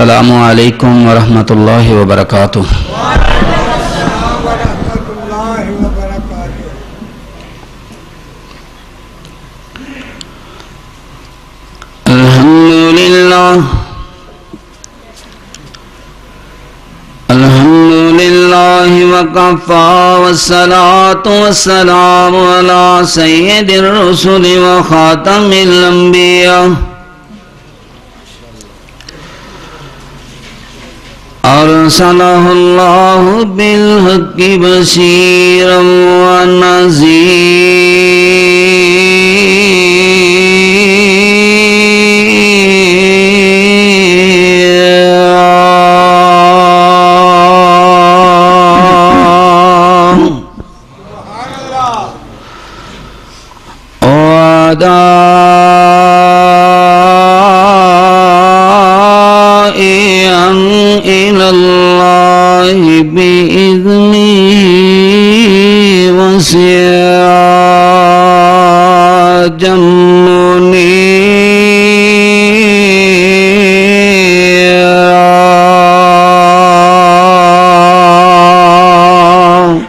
السلام علیکم ورحمۃ اللہ وبرکاتہ۔ الحمدللہ وکفی والصلاة والسلام علی سید الرسل وخاتم الانبیاء ارسلہ اللہ بالحق بشیرا ونذیرا داعیا إلى الله بإذنه وسراجا منيرا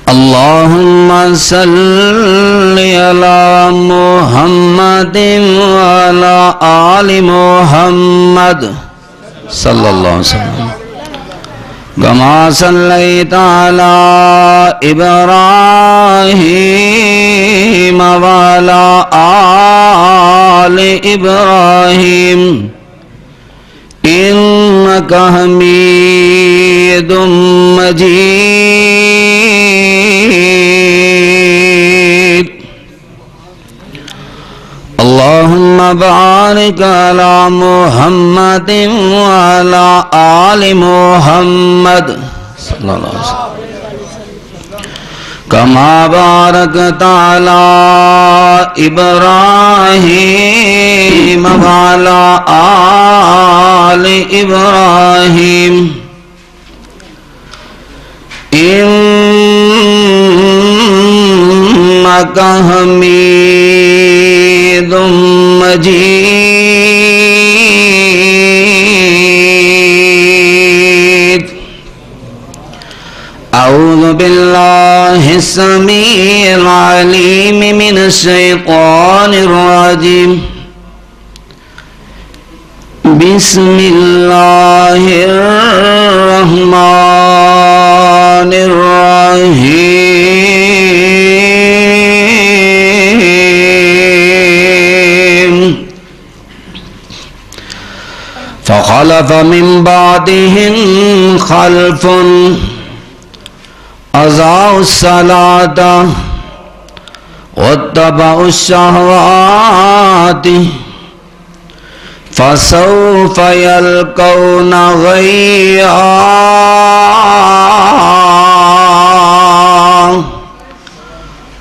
اللهم صل على محمد وعلى آل محمد صلى الله عليه وسلم كما صليت على إبراهيم وعلى آل إبراهيم إنك حميد مجيد اللهم بارك على محمد وعلى آل محمد صلى الله عليه وسلم كما باركت على إبراهيم وعلى آل إبراهيم إنك حميد مجيد أعوذ بالله السميع العليم من الشيطان الرجيم بسم الله الرحمن الرحيم فخلف من بعدهم خلف أضاعوا الصلاة واتبعوا الشهوات فسوف يلقون غيا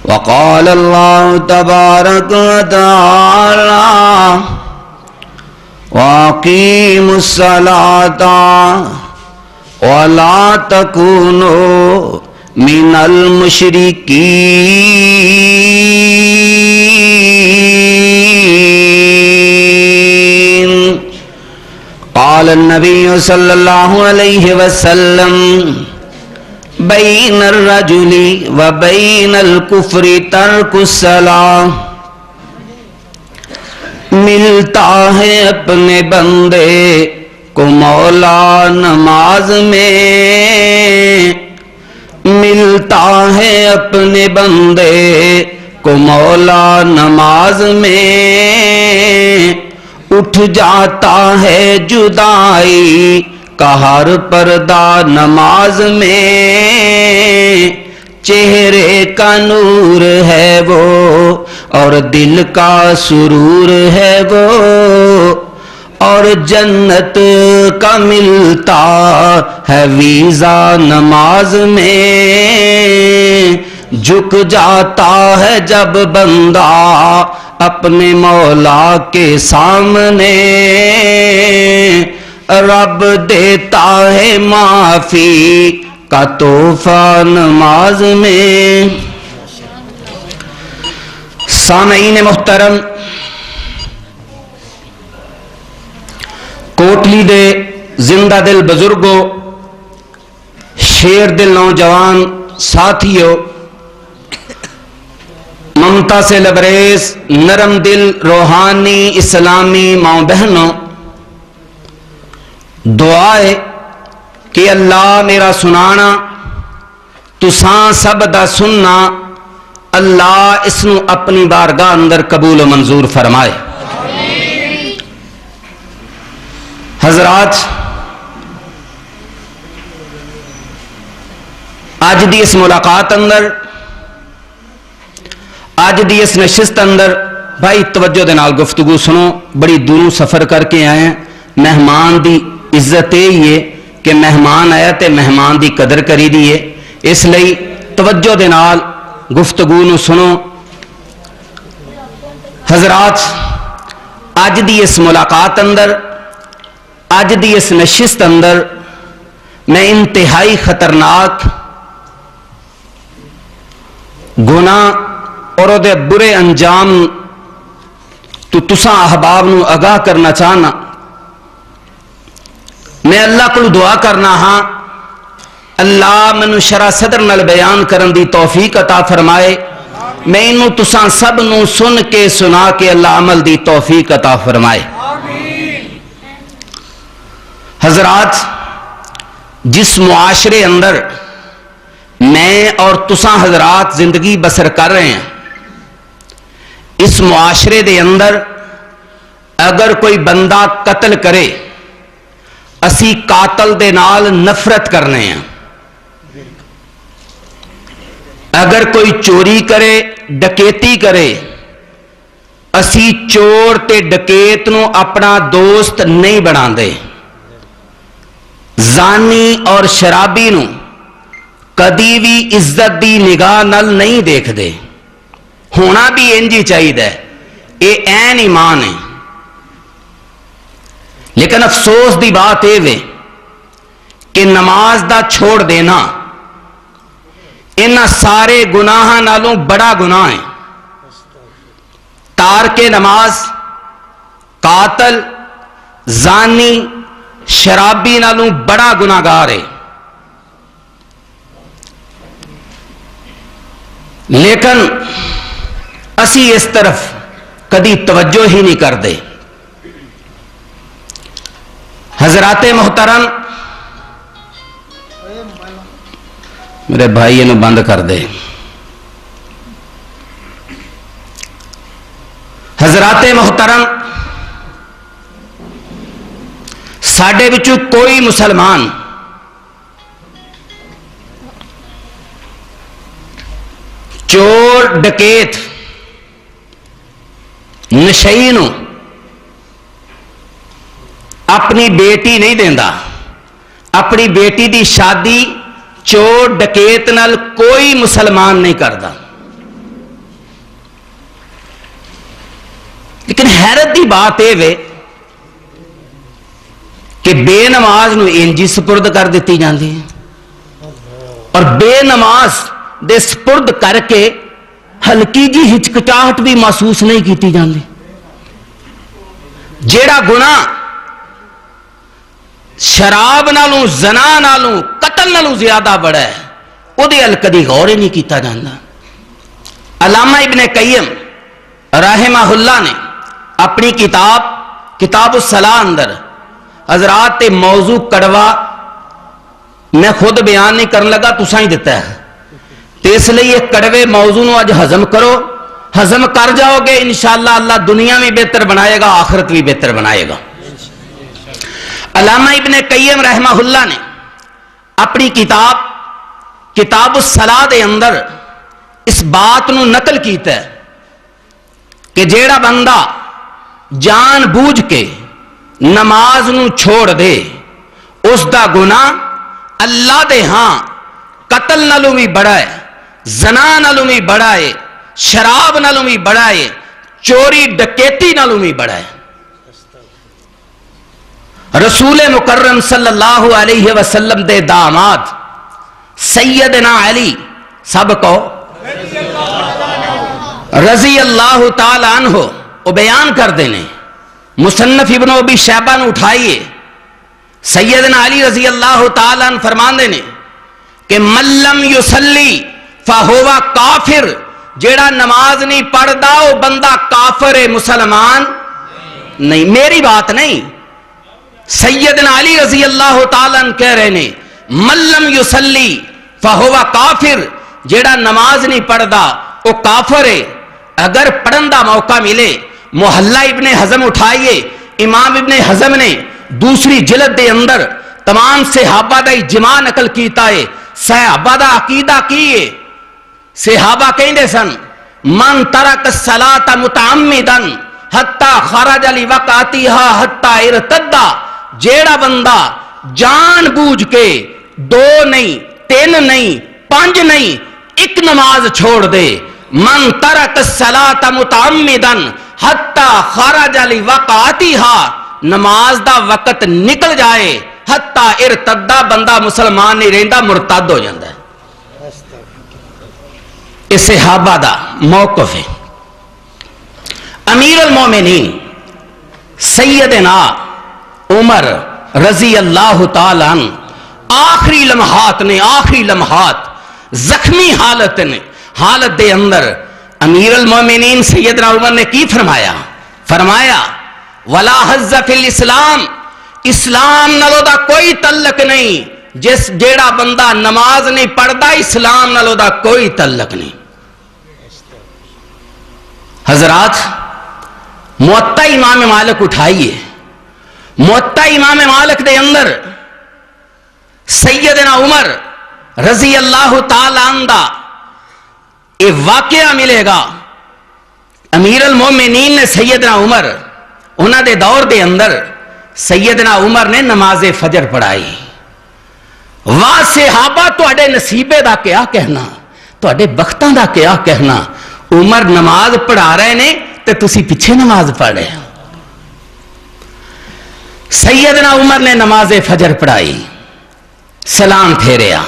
وقال الله تبارك وتعالى وأقيموا الصلاة ولا تكونوا من المشركين قال النبي صلى الله عليه وسلم بين الرجل وبين الكفر ترك الصلاة ملتا ہے اپنے بندے کو مولا نماز میں ملتا ہے اپنے بندے کو مولا نماز میں اٹھ جاتا ہے جدائی کا ہر پردہ نماز میں چہرے کا نور ہے وہ اور دل کا سرور ہے وہ اور جنت کا ملتا ہے ویزا نماز میں جھک جاتا ہے جب بندہ اپنے مولا کے سامنے رب دیتا ہے معافی کا تحفہ نماز میں سامعین محترم، کوٹلی دے زندہ دل بزرگوں، شیر دل نوجوان ساتھیوں، ممتا سے لبریز نرم دل روحانی اسلامی ماں بہنوں، دعا ہے کہ اللہ میرا سنانا تساں سب دا سننا، اللہ اس نو اپنی بارگاہ اندر قبول و منظور فرمائے۔ حضرات، آج دی اس ملاقات اندر، آج دی اس نشست اندر بھائی توجہ دے نال گفتگو سنو، بڑی دوروں سفر کر کے آئے ہیں۔ مہمان دی عزت یہ ہے کہ مہمان آیا تے مہمان دی قدر کری دیئے، اس لئی توجہ دے نال گفتگو نو سنو۔ حضرات، آج دی اس ملاقات اندر، آج دی اس نشست اندر میں انتہائی خطرناک گناہ اور دے برے انجام تو تساں احباب نو آگاہ کرنا چاہنا۔ میں اللہ کو دعا کرنا ہاں اللہ منو شرح صدر نال بیان کرن دی توفیق عطا فرمائے، میں انو تساں سب نو سن کے سنا کے اللہ عمل دی توفیق عطا فرمائے۔ حضرات، جس معاشرے اندر میں اور تساں حضرات زندگی بسر کر رہے ہیں، اس معاشرے دے اندر اگر کوئی بندہ قتل کرے، اسی قاتل دے نال نفرت کرنے ہیں۔ اگر کوئی چوری کرے، ڈکیتی کرے، اسی چور تے ڈکیت نو اپنا دوست نہیں بنا دے۔ زانی اور شرابی نو کدی بھی عزت دی نگاہ نال نہیں دیکھ دے، ہونا بھی انجی چاہیے، یہ این ایمان ہے۔ لیکن افسوس دی بات یہ کہ نماز دا چھوڑ دینا انہاں سارے گناہاں نالوں بڑا گناہ ہے۔ تارک نماز، قاتل، زانی، شرابی نالوں بڑا گناہگار ہے۔ لیکن اسی اس طرف کدی توجہ ہی نہیں کر دے۔ حضرات محترم، میرے بھائی انہوں بند کر دے۔ حضرات محترم، ساڈے وچوں کوئی مسلمان چور ڈکیت نشئی نو اپنی بیٹی نہیں دیندا، اپنی بیٹی دی شادی چور ڈکیت نال کوئی مسلمان نہیں کردا۔ لیکن حیرت دی بات یہ کہ بے نماز نو انجی سپرد کر دیتی جاندی ہے، اور بے نماز دے سپرد کر کے ہلکی جی ہچکچاہٹ بھی محسوس نہیں کیتی جاندی۔ جیڑا گناہ شراب نالوں، زنا نالوں، قتل نالوں زیادہ بڑا ہے، وہ دے کدی غور ہی نہیں کیتا جاندا۔ علامہ ابن قیم رحمہ اللہ نے اپنی کتاب الصلاۃ اندر حضرات موضوع کڑوا میں خود بیان نہیں کرن لگا، تساں ہی دیتا ہے، تو اس لیے یہ کڑوے موضوع نو اج ہضم کرو، ہضم کر جاؤ گے انشاءاللہ اللہ دنیا بھی بہتر بنائے گا، آخرت بھی بہتر بنائے گا۔ علامہ ابن قیم رحمہ اللہ نے اپنی کتاب الصلاۃ دے اندر اس بات نو نقل کیتا ہے کہ جیڑا بندہ جان بوجھ کے نماز نو چھوڑ دے، اس دا گناہ اللہ دے ہاں قتل نالوں بھی بڑا ہے، زنا نالوں بھی بڑا ہے، شراب نالوں بھی بڑا ہے، چوری ڈکیتی نالوں بھی بڑا ہے۔ رسول مکرم صلی اللہ علیہ وسلم دے داماد سیدنا علی، سب کو رضی اللہ تعالی عنہ وہ بیان کر دینے مصنف ابن ابی شیبہ نے اٹھائیے سیدنا علی رضی اللہ تعالی عنہ فرمان دینے کہ من لم یصلی فہو کافر، جیڑا نماز نہیں پڑھدا وہ بندہ کافر ہے، مسلمان نہیں۔ میری بات نہیں، سیدنا علی رضی اللہ تعالی عنہ کہہ رہے نے من لم یصلی فہو کافر، جیڑا نماز نہیں پڑھدا وہ کافر ہے۔ اگر پڑھن دا موقع ملے، محلہ ابن حزم اٹھائیے، امام ابن حزم نے دوسری جلد دے اندر تمام صحابہ دا اجماع نقل کیتا ہے، صحابہ دا عقیدہ کیے، صحابہ کہندے سن من ترک الصلاۃ متعمدا حتی خرج لوقاتها حتی ارتد، جیڑا بندہ جان بوجھ کے 2 نہیں 3 نہیں 5 نہیں ایک نماز چھوڑ دے، من ترک الصلاۃ متعمدا حتی خرج لوقاتها، نماز دا وقت نکل جائے حتی ارتد، بندہ مسلمان نہیں رہندا، مرتد ہو جاندہ ہے۔ اس صحابہ دا موقف ہے۔ امیر المومنین سیدنا عمر رضی اللہ تعالیٰ عنہ آخری لمحات زخمی حالت دے اندر امیر المومنین سیدنا عمر نے کی فرمایا ولا حظ فی الاسلام، اسلام نالو دا کوئی تعلق نہیں، جیڑا بندہ نماز نہیں پڑھدا اسلام نالو دا کوئی تعلق نہیں۔ حضرات موطا امام مالک اٹھائیے، موطا امام مالک دے اندر سیدنا عمر رضی اللہ تعالی عنہ دا یہ واقعہ ملے گا۔ امیر المومنین نے سیدنا عمر انہاں دے دور دے اندر سیدنا عمر نے نماز فجر پڑھائی۔ واہ صحابہ تواڈے نصیبے دا کیا کہنا، تواڈے بختاں دا کیا کہنا، عمر نماز پڑھا رہے نے تے تسی پیچھے نماز پڑھ رہے۔ سیدنا عمر نے نماز فجر پڑھائی، سلام پھیریا،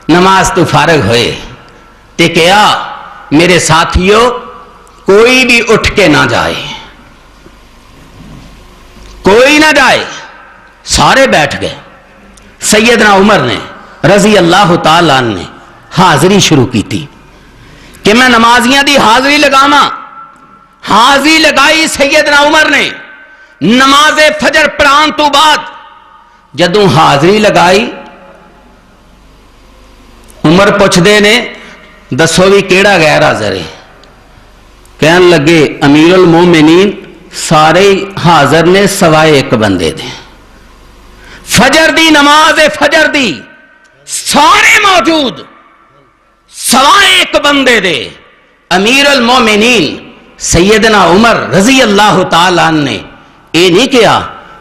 نماز تو فارغ ہوئے تے کیا میرے ساتھیوں کوئی بھی اٹھ کے نہ جائے، کوئی نہ جائے، سارے بیٹھ گئے۔ سیدنا عمر نے رضی اللہ تعالیٰ عنہ نے حاضری شروع کی تھی کہ میں نمازیاں دی حاضری لگاواں، حاضری لگائی سیدنا عمر نے نماز فجر پڑھان تو بعد۔ جدوں حاضری لگائی عمر پوچھ دے نے دسو بھی کیڑا غیر حاضر ہے؟ کہن لگے امیر المومنین سارے حاضر نے سوائے ایک بندے دے، فجر دی نماز فجر دی سارے موجود سوائے ایک بندے دے۔ امیر المومنین سیدنا عمر رضی اللہ تعالیٰ عنہ نے یہ نہیں کیا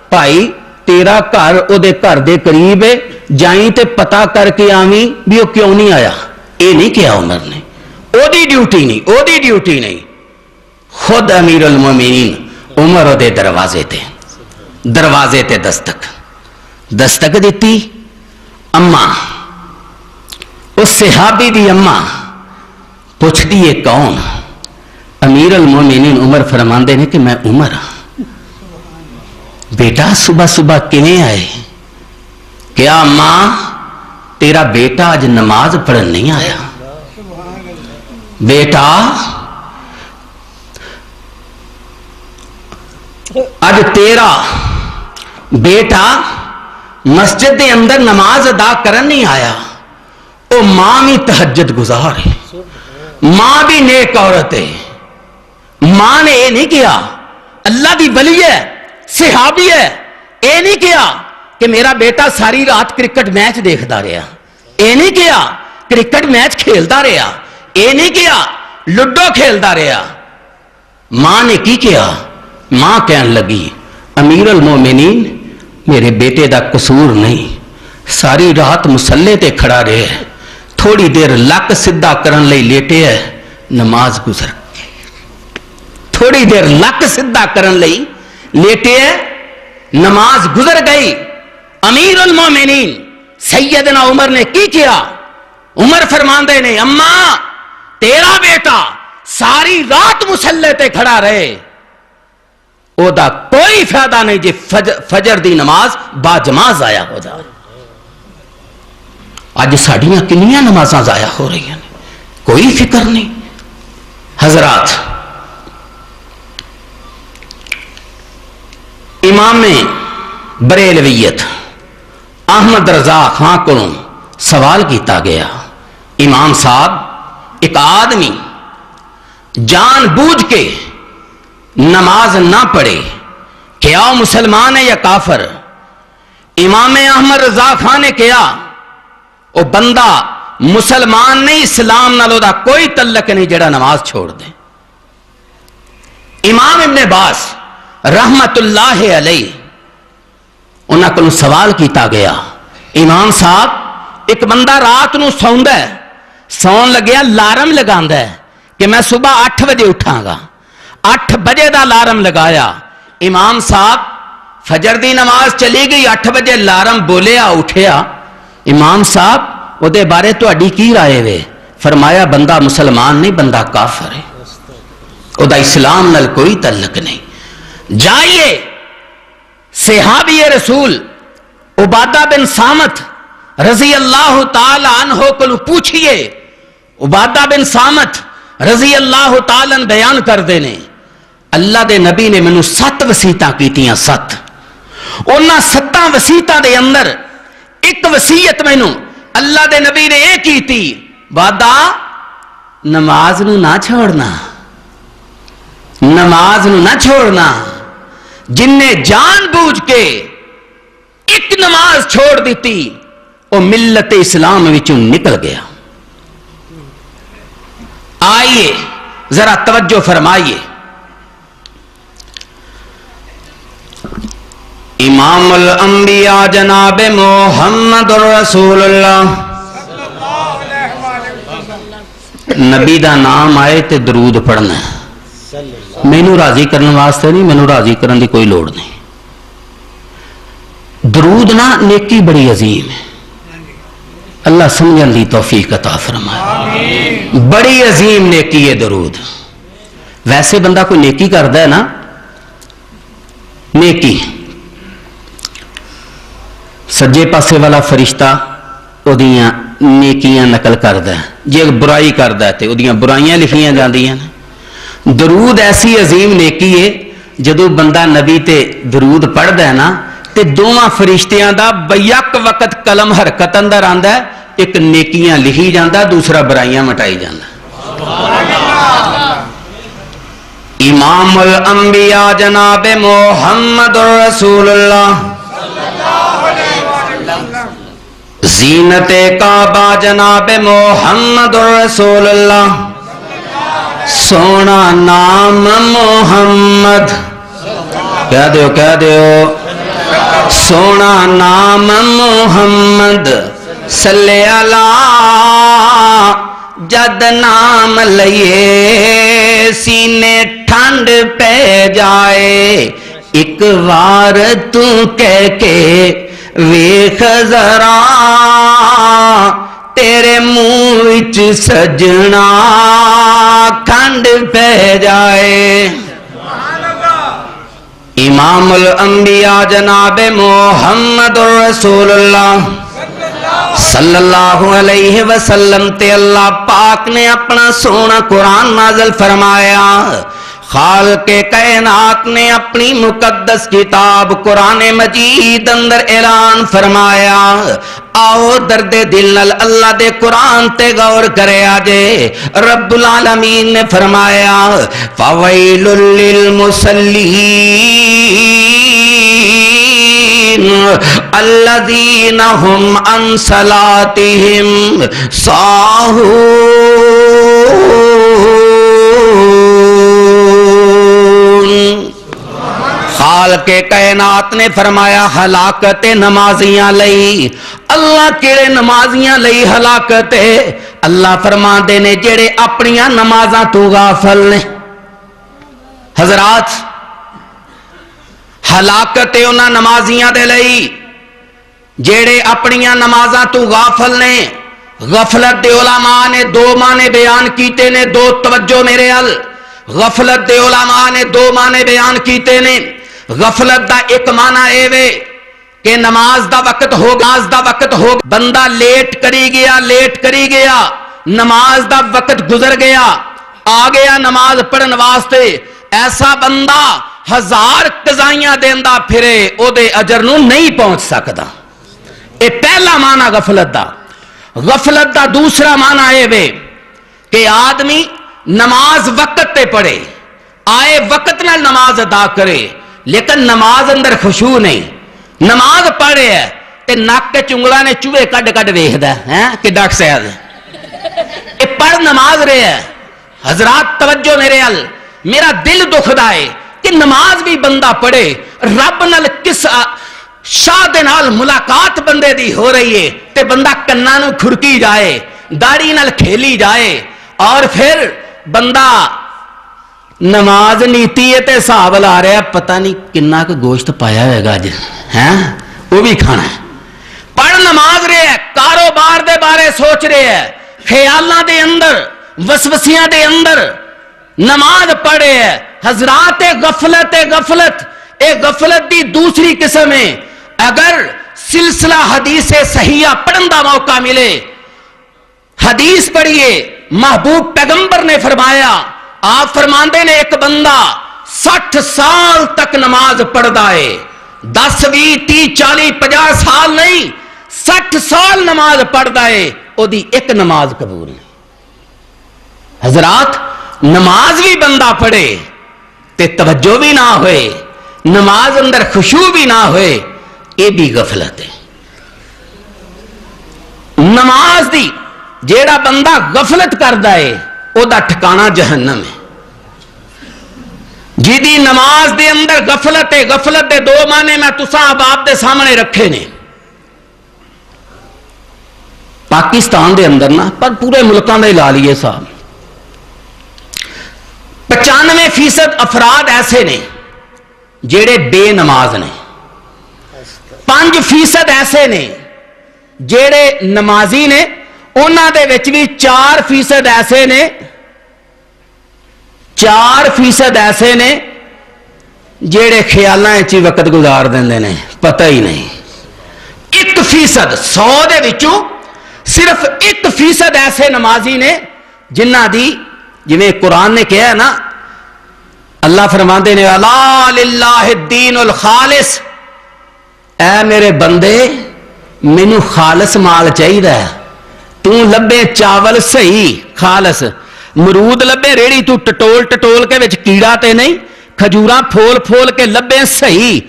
بھائی تیرا گھر او دے گھر دے قریب ہے جائیں تے پتا کر کے آویں بھی وہ کیوں نہیں آیا، یہ نہیں کیا عمر نے، او دی ڈیوٹی نہیں۔ خود امیر المومنین عمر او دے دروازے تے دستک دیتی۔ اماں اس صحابی دی اماں پوچھ دی یہ کون؟ امیر المومنین عمر فرماندے نے کہ میں عمر ہاں۔ بیٹا صبح کیویں آئے؟ کیا ماں تیرا بیٹا آج نماز پڑھن نہیں آیا؟ بیٹا آج تیرا بیٹا مسجد دے اندر نماز ادا کرن نہیں آیا۔ او ماں بھی تہجد گزار ہے، ماں بھی نیک عورت ہے، ماں نے یہ نہیں کیا اللہ دی ولی ہے صحابی ہے، یہ نہیں کیا کہ میرا بیٹا ساری رات کرکٹ میچ دیکھتا رہا، یہ نہیں کیا کرکٹ میچ کھیلتا رہا، یہ نہیں کیا لڈو کھیلتا رہا۔ ماں نے کی کیا؟ ماں کہن لگی امیر المومنین میرے بیٹے دا قصور نہیں، ساری رات مسلے تے کھڑا رہے، تھوڑی دیر لک سدھا کرن لئی لیٹے ہے، نماز گزر گئی۔ تھوڑی دیر لک سدھا کرن لئی لیٹے ہے، نماز گزر گئی۔ امیر المومنین سیدنا عمر نے کی کیا؟ عمر فرماندے نے اماں تیرا بیٹا ساری رات مسلے تے کھڑا رہے او دا کوئی فائدہ نہیں جی فجر دی نماز باجماع ضائع ہو جائے. اج ساڈیاں کنیاں نمازاں ضائع ہو رہی ہیں کوئی فکر نہیں. حضرات امام بریلویت احمد رضا خان کو سوال کیتا گیا امام صاحب ایک آدمی جان بوجھ کے نماز نہ پڑھے کیا وہ مسلمان ہے یا کافر؟ امام احمد رضا خان نے کیا وہ بندہ مسلمان نہیں اسلام نالوں دا کوئی تعلق نہیں جڑا نماز چھوڑ دے. امام ابن باز رحمت اللہ علیہ انہاں کو سوال کیتا گیا امام صاحب ایک بندہ رات نو سوندا ہے سون لگیا الارم لگاندا ہے کہ میں صبح 8 بجے اٹھاں گا 8 بجے دا الارم لگایا امام صاحب فجر دی نماز چلی گئی 8 بجے الارم بولیا اٹھیا امام صاحب وہ دے بارے تہاڈی کی رائے وے؟ فرمایا بندہ مسلمان نہیں بندہ کافر ہے او دا اسلام نال کوئی تعلق نہیں. جائیے صحابی رسول عبادہ بن صامت رضی اللہ تعالی عنہ کو پوچھئے. عبادہ بن صامت رضی اللہ تعالی عنہ بیان کر دینے اللہ دے نبی نے منو 7 وصیتاں کیتیاں 7 انہاں 7 وصیتاں دے اندر ایک وصیت مینوں اللہ دے نبی نے یہ کی تھی وعدہ نماز نو نہ چھوڑنا نماز نو نہ چھوڑنا. جن نے جان بوجھ کے ایک نماز چھوڑ دیتی وہ ملت اسلام وچوں نکل گیا. آئیے ذرا توجہ فرمائیے امام الانبیاء جناب محمد رسول اللہ نبی دا نام آئے تے درود پڑھنا ہے. مینوں راضی کرنے واسطے نہیں مینوں راضی کرنے دی کوئی لوڑ نہیں. درود نا نیکی بڑی عظیم ہے اللہ سمجھن دی توفیق عطا فرمائے. بڑی عظیم نیکی ہے درود. ویسے بندہ کوئی نیکی کردا ہے نا نیکی سجے پاسے والا فرشتہ اودیاں نیکیاں نقل کردا ہے جے برائی کردا ہے تے اودیاں برائیاں لکھیاں جاندیاں نے. درود ایسی عظیم نیکی ہے جدو بندہ نبی تے درود پڑھدا ہے نا تے دوواں فرشتیاں دا بیک وقت قلم حرکت اندر آندا ہے ایک نیکیاں لکھی جاندا دوسرا برائیاں مٹائی جاندا. امام الانبیاء جناب محمد رسول اللہ زینت کعبہ جناب محمد رسول اللہ سونا نام محمد کہہ دیو سونا نام محمد صلی اللہ جد نام لئے سینے ٹھنڈ پہ جائے ایک وار تو کہہ کے ویکھ ذرا تیرے منہ وچ سجنا کھنڈ پہ جائے. امام الانبیاء جناب محمد رسول اللہ صلی اللہ علیہ وسلم تے اللہ پاک نے اپنا سونا قرآن نازل فرمایا. خالق کائنات نے اپنی مقدس کتاب قرآن مجید اندر اعلان فرمایا. آؤ درد دل نال اللہ دے قرآن تے غور کرے آجے. رب العالمین نے فرمایا فویل للمصلین الذین هم عن صلاتهم ساہون. خالق کائنات نے فرمایا ہلاکت نمازیاں لئی. اللہ کیڑے نمازیاں لئی ہلاکت ہے؟ اللہ فرما دے نے جڑے اپنیاں نمازاں تو غافل نے. حضرات ہلاکت ہے انہاں نمازیاں دے لئی جڑے اپنیاں نمازاں تو غافل نے. غفلت دے علماء نے دو معنی بیان کیتے نے، دو توجہ میرے ال، غفلت دے علماء نے دو معنی بیان کیتے نے۔ غفلت دا ایک معنی اے وے کہ نماز دا وقت ہو، نماز دا وقت ہو، بندہ لیٹ کری گیا، نماز دا وقت گزر گیا، آ گیا نماز پڑھن واسطے، ایسا بندہ ہزار قضائیاں دیندا پھرے او دے اجر نو نہیں پہنچ سکدا۔ اے پہلا معنی غفلت دا۔ غفلت دا دوسرا معنی اے وے کہ آدمی نماز وقت تے پڑھے، آئے وقت نال نماز ادا کرے، لیکن نماز اندر خشوع نہیں، نماز پڑھے ہے تے نک کے چنگلا نے چوہے کڈ کڈ ویکھدا ہے کہ ڈاکٹر صاحب اے پڑھ نماز رہے ہے۔ حضرات توجہ میرے ال، میرا دل دکھدا ہے کہ نماز بھی بندہ پڑھے، رب نال کس شاہ دے نال ملاقات بندے دی ہو رہی ہے تے بندہ کناں نو کھڑکی جائے، داڑھی نال کھیلی جائے، اور پھر بندہ نماز نیتی ہے تے حساب لا رہا ہے پتہ نہیں کنا کو گوشت پایا ہوئے گا اج، ہیں وہ بھی کھانا ہے۔ پڑھ نماز رہے ہے، کاروبار دے بارے سوچ رہے ہے، خیالاں دے اندر، وسوسیاں دے اندر نماز پڑھے ہے۔ حضرات غفلت اے غفلت دی دوسری قسم ہے۔ اگر سلسلہ حدیث صحیحہ پڑھن دا موقع ملے، حدیث پڑھیے، محبوب پیغمبر نے فرمایا، آپ فرماندے نے ایک بندہ 60 سال تک نماز پڑھدا ہے، 10 20 30 40 50 سال نہیں، 60 سال نماز پڑھدا ہے، او دی ایک نماز قبول نہیں۔ حضرات نماز بھی بندہ پڑھے تے توجہ بھی نہ ہوئے، نماز اندر خشوع بھی نہ ہوئے، یہ بھی غفلت ہے۔ نماز دی جیڑا بندہ غفلت کردا ہے او دا ٹھکانہ جہنم ہے۔ جیدی نماز دے اندر غفلت ہے، غفلت دے دو معنی میں تساں آپ دے سامنے رکھے نے۔ پاکستان دے اندر نا، پر پورے ملکاں دے لا لیے صاحب، 95% افراد ایسے نے جیڑے بے نماز نے، 5% ایسے نے جیڑے نمازی نے، انہاں دے وچ بھی 4% ایسے نے، 4% ایسے نے جیڑے خیالاں وچ وقت گزار دیندے نے، پتہ ہی نہیں۔ 1% 100 دے وچوں صرف 1% ایسے نمازی نے جنہ دی جویں قرآن نے کہا ہے نا، اللہ فرماندے نے الا للہ الدین الخالص، اے میرے بندے مینوں خالص مال چاہیے، تو لبے چاول صحیح خالص، مرود لبے ریڑی تو ٹٹول کے وچ کیڑا تے نہیں، کھجوراں پھول کے لبے صحیح،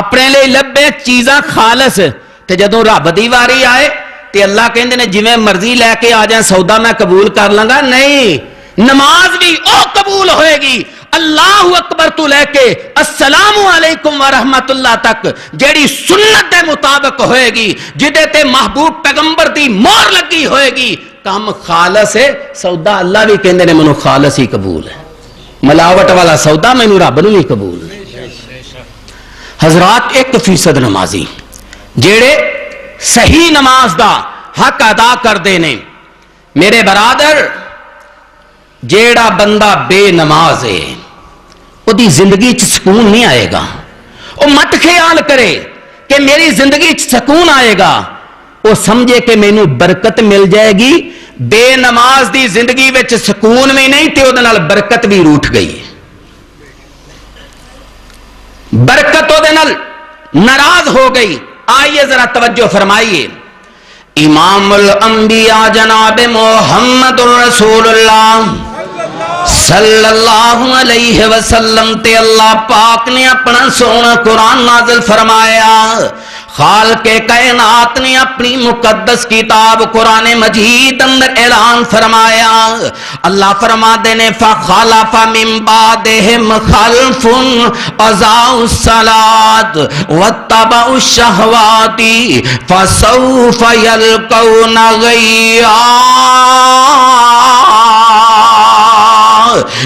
اپنے لئے لبے چیزاں خالص، تے جدوں رب دی واری آئے تے اللہ کہندے نے جویں مرضی لے کے آ جائیں سودا میں قبول کر لوں گا، نہیں، نماز بھی او قبول ہوئے گی اللہ اکبر تو لے کے السلام علیکم ورحمت اللہ تک، جیڑی سنت دے مطابق ہوئے گی، جدے تے محبوب پیغمبر دی مور لگی ہوئے گی، کام خالص ہے، سودا اللہ بھی کہندے نے منو خالص ہی قبول ہے، ملاوٹ والا سودا مینوں رب نوں نہیں قبول۔ حضرات 1% نمازی جیڑے صحیح نماز دا حق ادا کردے نے، میرے برادر جیڑا بندہ بے نماز ہے وہ دی زندگی چ سکون نہیں آئے گا۔ وہ مت خیال کرے کہ میری زندگی چ سکون آئے گا، وہ سمجھے کہ مینوں برکت مل جائے گی۔ بے نماز دی زندگی وچ سکون بھی نہیں تے اودے نال برکت بھی روٹھ گئی، برکت اودے نال ناراض ہو گئی۔ آئیے ذرا توجہ فرمائیے، امام الانبیاء جناب محمد رسول اللہ صلی اللہ علیہ وسلم تے اللہ پاک نے اپنا سونا قرآن نازل فرمایا، خالق کائنات نے اپنی مقدس کتاب قرآن مجید اندر اعلان فرمایا۔ اللہ فرماتے نے فخلف من بعدہم خلف اضاعوا الصلاۃ واتبعوا الشہوات فسوف یلقون غیا۔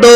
2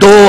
2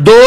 2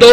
2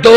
2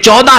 14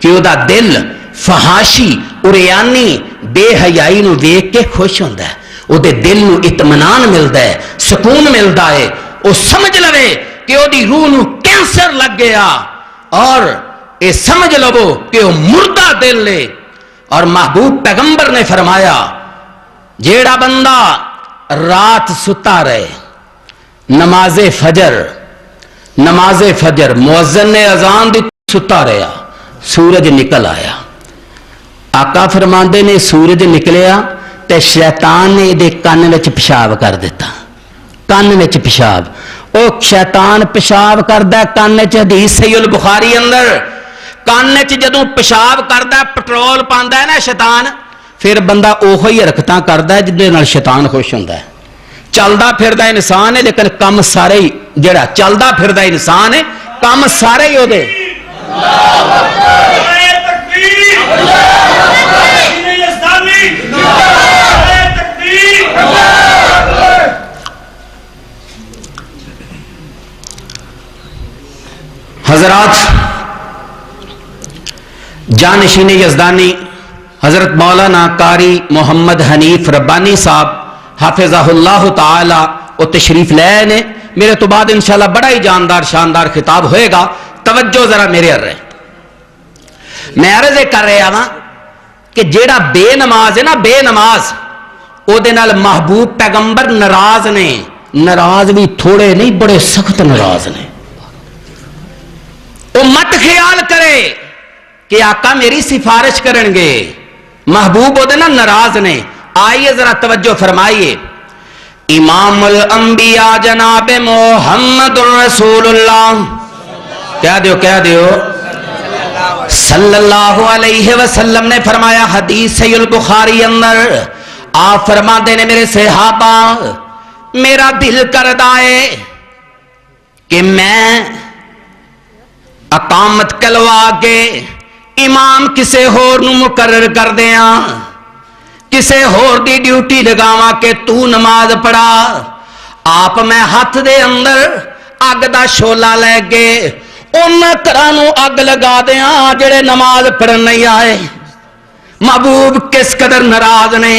کہ وہ دل فحاشی اریانی بے حیائی نو ویک کے خوش ہوتا ہے، وہ دل نو اطمینان ملتا ہے، سکون ملتا ہے، وہ سمجھ لوے کہ وہ روح نو کینسر لگ گیا، اور یہ سمجھ لو کہ وہ مردہ دل لے۔ اور محبوب پیغمبر نے فرمایا جیڑا بندہ رات ستا رہے، نماز فجر مؤذن نے اذان دی ستا رہا، سورج نکل آیا، آقا فرماندے نے سورج نکلیا تے شیطان نے دے کان وچ پیشاب کر دیتا، کان وچ پیشاب، او شیطان پیشاب کردا کان وچ، حدیث صحیح البخاری اندر، کان وچ جدوں پیشاب کردا پٹرول پاندا ہے نا شیطان، پھر بندہ اوہی حرکتاں کردا ہے جدے نال شیطان خوش ہوندا ہے۔ چلدا پھردا انسان ہے لیکن کم سارے ہی جڑا چلدا پھردا انسان ہے کم سارے ہی اودے۔ حضرات، جانشین یزدانی حضرت مولانا قاری محمد حنیف ربانی صاحب حافظہ اللہ تعالی وہ تشریف لائے نے، میرے تو بعد انشاءاللہ بڑا ہی جاندار شاندار خطاب ہوئے گا، توجہ ذرا میرے ار رہے۔ میں عرض کر رہا ہاں کہ جیڑا بے نماز ہے نا، بے نماز او دے نال محبوب پیغمبر ناراض نے، ناراض بھی تھوڑے نہیں بڑے سخت ناراض نے۔ وہ مت خیال کرے کہ آقا میری سفارش کرن گے، محبوب او دے نا ناراض نے۔ آئیے ذرا توجہ فرمائیے، امام الانبیاء جناب محمد رسول اللہ، کہہ دیو صلی اللہ علیہ وسلم نے فرمایا، حدیث صحیح البخاری اندر آپ فرماتے نے میرے صحابہ میرا دل کردا ہے کہ میں اقامت کلوا کے امام کسے ہور نو مقرر کر دیاں، کسے ہور دی ڈیوٹی لگاواں کہ تو نماز پڑھا۔ آپ میں ہاتھ دے اندر اگ دا شولا لے کے انہاں کرانو اگ لگا دیاں جڑے نماز پڑھن نہیں آئے۔ محبوب کس قدر ناراض نے،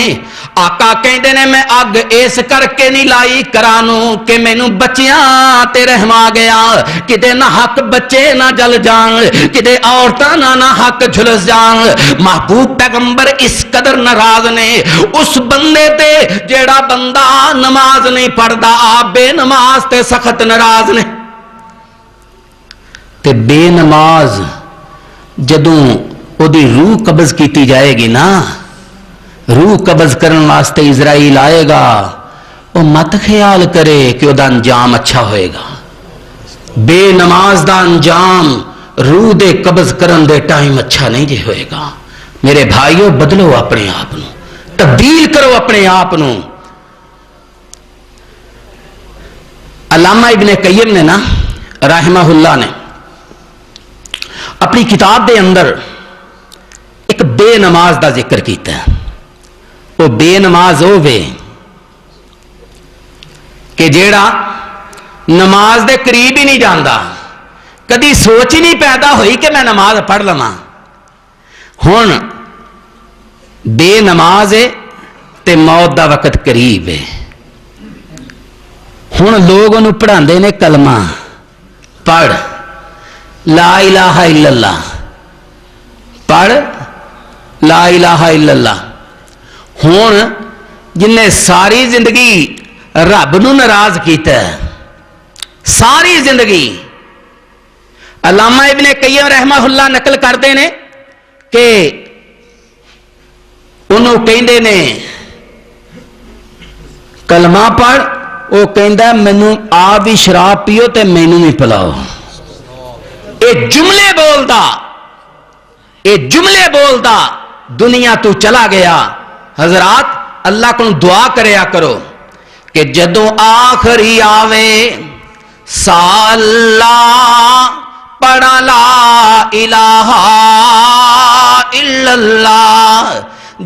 آقا کہندے نے میں اگ اس کر کے نہیں لائی کرانو کہ مینوں بچیاں تے رحم آ گیا، کدے نہ حق بچے نہ جل جان، کدے عورتاں نہ حق جھلس جان۔ محبوب پیغمبر اس قدر ناراض نے اس بندے تے جیڑا بندہ نماز نہیں پڑھدا، آپ بے نماز تے سخت ناراض نے۔ تے بے نماز جدوں او دی روح قبض کیتی جائے گی نا، روح قبض کرن واسطے اسرائیل آئے گا، وہ مت خیال کرے کہ وہ دا انجام اچھا ہوئے گا۔ بے نماز دا انجام روح دے قبض کرن دے ٹائم اچھا نہیں جے ہوئے گا۔ میرے بھائیو بدلو اپنے آپ نو، تبدیل کرو اپنے آپ نو۔ علامہ ابن قیم نے نا رحمہ اللہ نے اپنی کتاب دے اندر ایک بے نماز دا ذکر کیتا ہے۔ وہ بے نماز ہووے کہ جیڑا نماز دے قریب ہی نہیں جاندا، کدی سوچ ہی نہیں پیدا ہوئی کہ میں نماز پڑھ لواں۔ ہن بے نماز ہے تے موت دا وقت قریب ہے، ہن لوگ انہوں پڑھاندے نے کلمہ پڑھ لا الہ الا اللہ، پڑھ لا الہ الا اللہ۔ ہون جن نے ساری زندگی رب نو ناراض کیتا ہے، ساری زندگی، علامہ ابن قیم رحمہ اللہ نقل کرتے ہیں کہ انہوں کہندے نے کلمہ پڑھ، وہ کہندا مینوں آپ بھی شراب پیو تے مینوں بھی پلاؤ۔ اے جملے بولدا دنیا تو چلا گیا۔ حضرات اللہ کو دعا کریا کرو کہ جدوں آخری آوے سالا پڑھا لا الہ الا اللہ،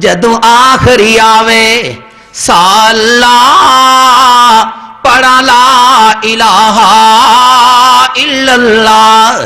جدوں آخری آوے سالا پڑھا لا الہ الا اللہ،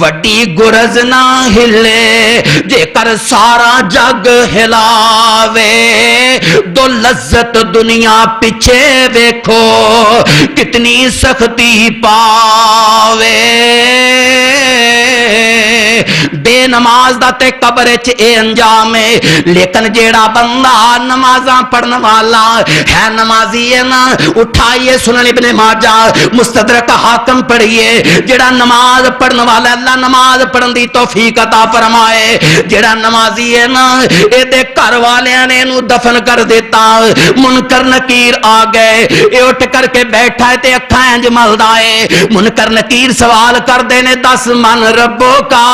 وڈی گرز نہ ہلے جے کر سارا جگ ہلاوے دو لذت دنیا پیچھے دیکھو کتنی سختی پاوے بے نماز دا تے قبر چ اے انجام ہے لیکن جیڑا بندہ نمازاں پڑھن والا ہے نمازی ہے نا اٹھائیے سنن ابن ماجہ مستدرک حاکم پڑھیے جیڑا نماز پڑھن والا اللہ نماز پڑھن دی توفیق عطا فرمائے جیڑا نمازی ہے نا اے دے گھر والیاں نے انہوں دفن کر دیتا منکر نکیر آ گئے اے اٹھ کر کے بیٹھا ہے تے اکھاں انج ملدا ہے منکر نکیر سوال کر دینے 10 من ربو کا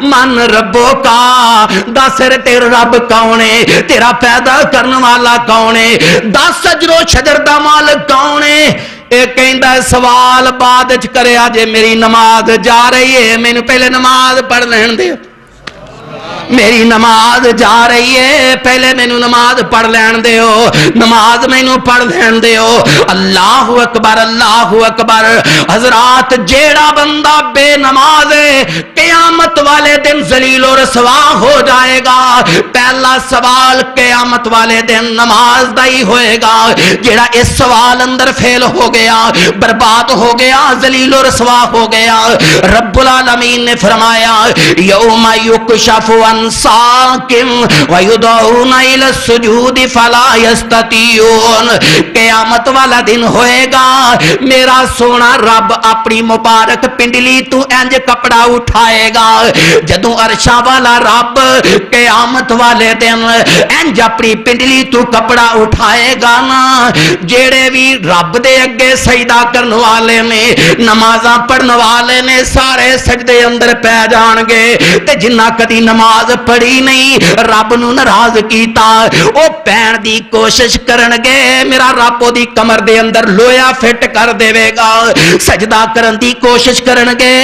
من ربو کا دس تیرا رب کون ہے تیرا پیدا کرنے والا کون ہے 10 شجر و شجر دا مالک کون ہے اے کہندا سوال بعد وچ کریا جے میری نماز جا رہی ہے مینوں پہلے نماز پڑھ لین دے میری نماز جا رہی ہے پہلے مینوں نماز پڑھ لین دیو نماز مینوں پڑھ لین دیو اللہ اکبر اللہ اکبر حضرات جیڑا بندہ بے نماز ہے قیامت والے دن ذلیل و رسوا ہو جائے گا پہلا سوال قیامت والے دن نماز دا ہی ہوئے گا جیڑا اس سوال اندر فیل ہو گیا برباد ہو گیا ذلیل و رسوا ہو گیا رب العالمین نے فرمایا یوم یکشف عن ساکن ویدعون الی السجود فلا یستطیعون قیامت والا دن ہوئے گا میرا سونا رب اپنی مبارک پنڈلی تو انج کپڑا اٹھائے گا جدوں عرشاں والا رب قیامت والے دن انج اپنی پنڈلی تو کپڑا اٹھائے گا نا جیڑے بھی رب دے اگے سجدہ کرن والے نے نمازاں پڑھن والے نے سارے سجدے اندر پہ جان گے تے جنہ کدی نماز پڑھی نہیں رب نو ناراض کیتا او پین دی کوشش کرن گے میرا رب دی کمر دے اندر لویا فٹ کر دے گا سجدہ کرن دی کوشش کرن گے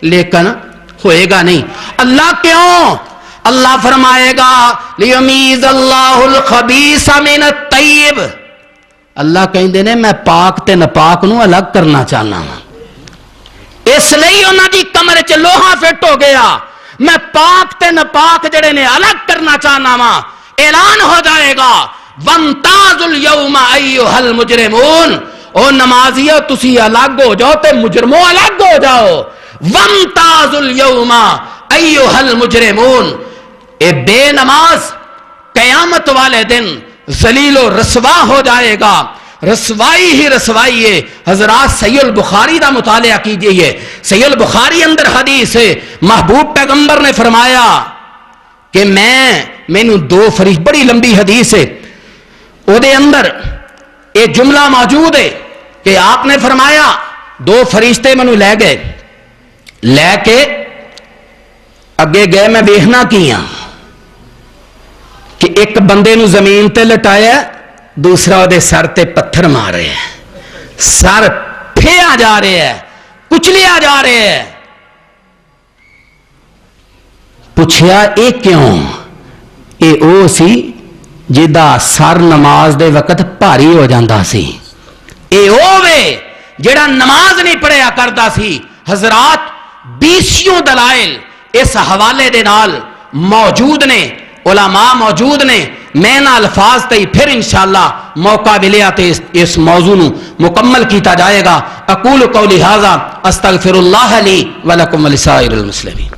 لیکن ہوئے گا نہیں اللہ کیوں اللہ فرمائے گا لیمیز اللہ الخبیث من الطیب اللہ کہندے نے میں پاک تے ناپاک نو الگ کرنا چاہنا ہوں اس لئی انہاں دی کمر چ لوہا فٹ ہو گیا میں پاک تے ناپاک جڑے نے الگ کرنا چاہنا وا اعلان ہو جائے گا وامتاز اليوم ایھا المجرمون او نمازیو تسی الگ ہو جاؤ تے مجرموں الگ ہو جاؤ وامتاز اليوم ایھا المجرمون اے بے نماز قیامت والے دن ذلیل و رسوا ہو جائے گا رسوائی ہی رسوائی ہے حضرات صحیح البخاری دا مطالعہ کیجئے صحیح البخاری اندر حدیث ہے محبوب پیغمبر نے فرمایا کہ مینوں 2 فرشتے بڑی لمبی حدیث ہے او دے اندر ایک جملہ موجود ہے کہ آپ نے فرمایا 2 فرشتے مینوں لے گئے لے کے اگے گئے میں ویکھنا کیاں کہ ایک بندے نو زمین تے لٹایا دوسرا دے سر تے پتھر مار رہے ہیں سر پھیا جا رہے ہیں کچلیا جا رہے ہیں پوچھیا اے کیوں اے او سی جدا سر نماز دے وقت بھاری ہو جاندہ سی اے او وے جڑا نماز نہیں پڑھیا کردا سی حضرات 20 دلائل اس حوالے دے نال موجود نے علماء موجود نے میں نہ الفاظ تے پھر انشاءاللہ موقع ملیا تے اس موضوع نو مکمل کیتا جائے گا اقول قولی ھذا استغفر اللہ لی ولکم ولسائر المسلمین